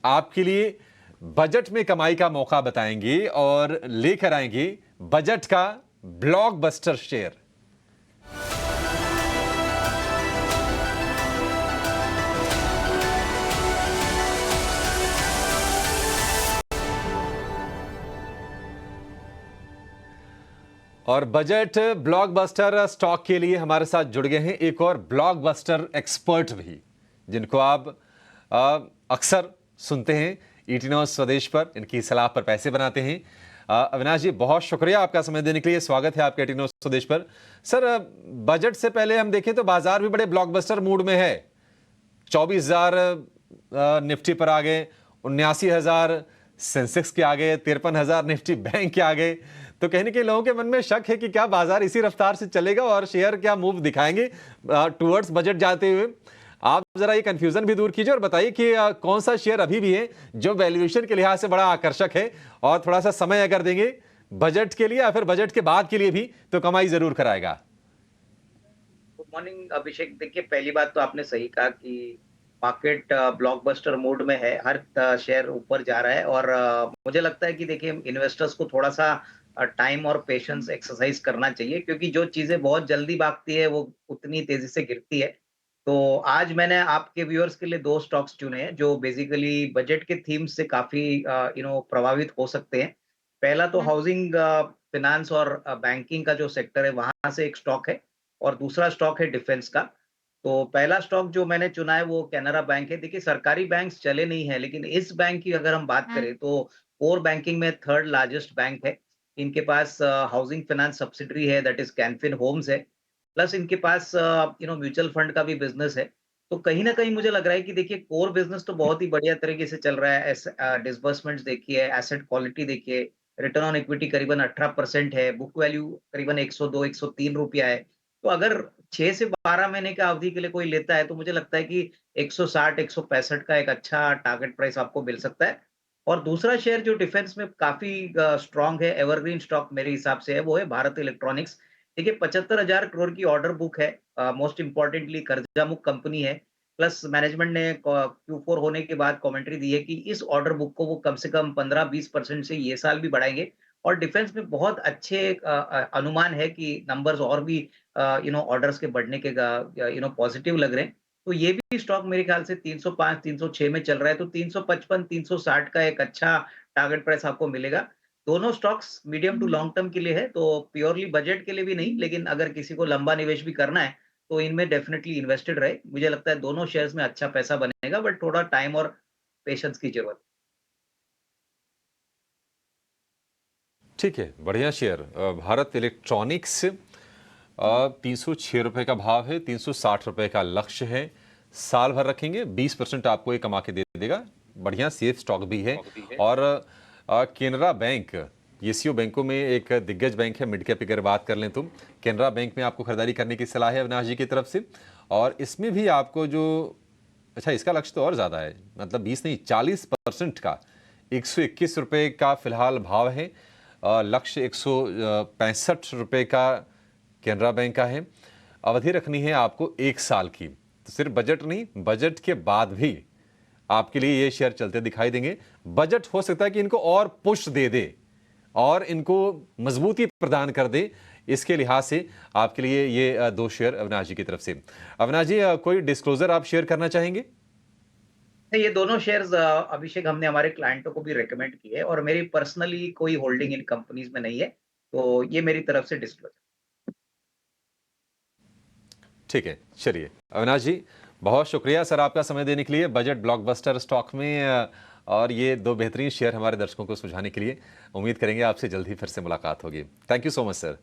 आपके लिए बजट में कमाई का मौका बताएंगे और लेकर आएंगे बजट का ब्लॉकबस्टर शेयर। और बजट ब्लॉकबस्टर स्टॉक के लिए हमारे साथ जुड़ गए हैं एक और ब्लॉकबस्टर एक्सपर्ट भी, जिनको आप अक्सर सुनते हैं ईटीनॉस स्वदेश पर, इनकी सलाह पर पैसे बनाते हैं। अविनाश जी, बहुत शुक्रिया आपका समय देने के लिए। स्वागत है आपके ईटीनॉस स्वदेश पर। सर, बजट से पहले हम देखें तो बाजार भी बड़े ब्लॉकबस्टर मूड में है। 24,000 निफ्टी पर आ गए, 79,000 सेंसेक्स के आ गए, 53,000 निफ्टी बैंक के आ गए। तो कहने के लोगों के मन में शक है कि क्या बाजार इसी रफ्तार से चलेगा और शेयर क्या मूव दिखाएंगे टुवर्ड्स बजट जाते हुए। आप जरा ये कंफ्यूजन भी दूर कीजिए और बताइए कि कौन सा शेयर अभी भी है जो वैल्यूएशन के लिहाज से बड़ा आकर्षक है, और थोड़ा सा समय अगर देंगे बजट के लिए या फिर बजट के बाद के लिए भी तो कमाई जरूर कराएगा। गुड मॉर्निंग अभिषेक। देखिए, पहली बात तो आपने सही कहा कि मार्केट ब्लॉकबस्टर मोड में है, हर शेयर ऊपर जा रहा है। और मुझे लगता है कि देखिए, इन्वेस्टर्स को थोड़ा सा टाइम और पेशेंस एक्सरसाइज करना चाहिए, क्योंकि जो चीजें बहुत जल्दी भागती है वो उतनी तेजी से गिरती है। तो आज मैंने आपके व्यूअर्स के लिए दो स्टॉक्स चुने हैं जो बेसिकली बजट के थीम से काफी प्रभावित हो सकते हैं। पहला तो हाउसिंग फिनांस और बैंकिंग का जो सेक्टर है वहां से एक स्टॉक है, और दूसरा स्टॉक है डिफेंस का। तो पहला स्टॉक जो मैंने चुना है वो कैनरा बैंक है। देखिए, सरकारी बैंक्स चले नहीं है, लेकिन इस बैंक की अगर हम बात करें तो कोर बैंकिंग में थर्ड लार्जेस्ट बैंक है। इनके पास हाउसिंग फाइनेंस सब्सिडरी है, दैट इज कैनफिन होम्स है। प्लस इनके पास म्यूचुअल फंड का भी बिजनेस है। तो कहीं ना कहीं मुझे लग रहा है कि देखिए, कोर बिजनेस तो बहुत ही बढ़िया तरीके से चल रहा है। डिसबर्समेंट्स देखिए, एसेट क्वालिटी देखिए, रिटर्न ऑन इक्विटी करीबन 18% है, बुक वैल्यू करीबन 102 103 रुपया है। तो अगर 6 से 12 महीने का अवधि के लिए कोई लेता है तो मुझे लगता है कि 160 165 का एक अच्छा टारगेट प्राइस आपको मिल सकता है। और दूसरा शेयर जो डिफेंस में काफी स्ट्रांग है, एवरग्रीन स्टॉक मेरे हिसाब से है, वो है भारत इलेक्ट्रॉनिक्स। देखिए, 75,000 करोड़ की ऑर्डर बुक है, मोस्ट इंपॉर्टेंटली कर्जा मुक्त कंपनी है। प्लस मैनेजमेंट ने Q4 होने के बाद कमेंट्री दी है कि इस ऑर्डर बुक को वो कम से कम 15-20% से ये साल भी बढ़ाएंगे। और डिफेंस में बहुत अच्छे अनुमान है कि नंबर्स और भी ऑर्डर्स के बढ़ने के पॉजिटिव लग रहे हैं। तो ये भी स्टॉक मेरे ख्याल से 305 306 में चल रहा है, तो 355 360 का एक अच्छा टारगेट प्राइस आपको मिलेगा। दोनों stocks medium to long term के लिए है, तो प्योरली बजट के लिए भी नहीं, लेकिन अगर किसी को लंबा निवेश भी करना है तो इनमें डेफिनेटली इन्वेस्टेड रहे। मुझे लगता है दोनों शेयर्स में अच्छा पैसा बनेगा, बट थोड़ा टाइम और पेशेंस की जरूरत। ठीक है, बढ़िया शेयर भारत इलेक्ट्रॉनिक्स। 306 रुपए का भाव है, 360 रुपए का लक्ष्य है। साल भर रखेंगे 20% आपको ये कमा के दे देगा। बढ़िया सेफ स्टॉक भी है। और केनरा बैंक, एससीओ बैंकों में एक दिग्गज बैंक है, मिड कैप की अगर बात कर लें तो केनरा बैंक में आपको खरीदारी करने की सलाह है अविनाश जी की तरफ से। और इसमें भी आपको जो, अच्छा इसका लक्ष्य तो और ज़्यादा है, मतलब 20 नहीं 40% का 121 रुपये का फिलहाल भाव है। लक्ष्य 165 रुपये का केनरा बैंक का है। अवधि रखनी है आपको 1 साल की। तो सिर्फ बजट नहीं, बजट के बाद भी आपके लिए ये शेयर चलते दिखाई देंगे। बजट हो सकता है कि इनको और पुश दे दे और इनको मजबूती प्रदान कर दे। इसके लिहाज से आपके लिए ये दो शेयर अविनाश जी की तरफ से। अविनाश जी, कोई डिस्क्लोजर आप शेयर करना चाहेंगे? ये दोनों शेयर्स अभिषेक हमने हमारे क्लाइंटों को भी रेकमेंड किए, और मेरी पर्सनली कोई होल्डिंग इन कंपनीज में नहीं है, तो ये मेरी तरफ से डिस्क्लोजर। ठीक है, चलिए अविनाश जी, बहुत शुक्रिया सर आपका समय देने के लिए बजट ब्लॉकबस्टर स्टॉक में, और ये दो बेहतरीन शेयर हमारे दर्शकों को सुझाने के लिए। उम्मीद करेंगे आपसे जल्दी फिर से मुलाकात होगी। Thank you so much sir.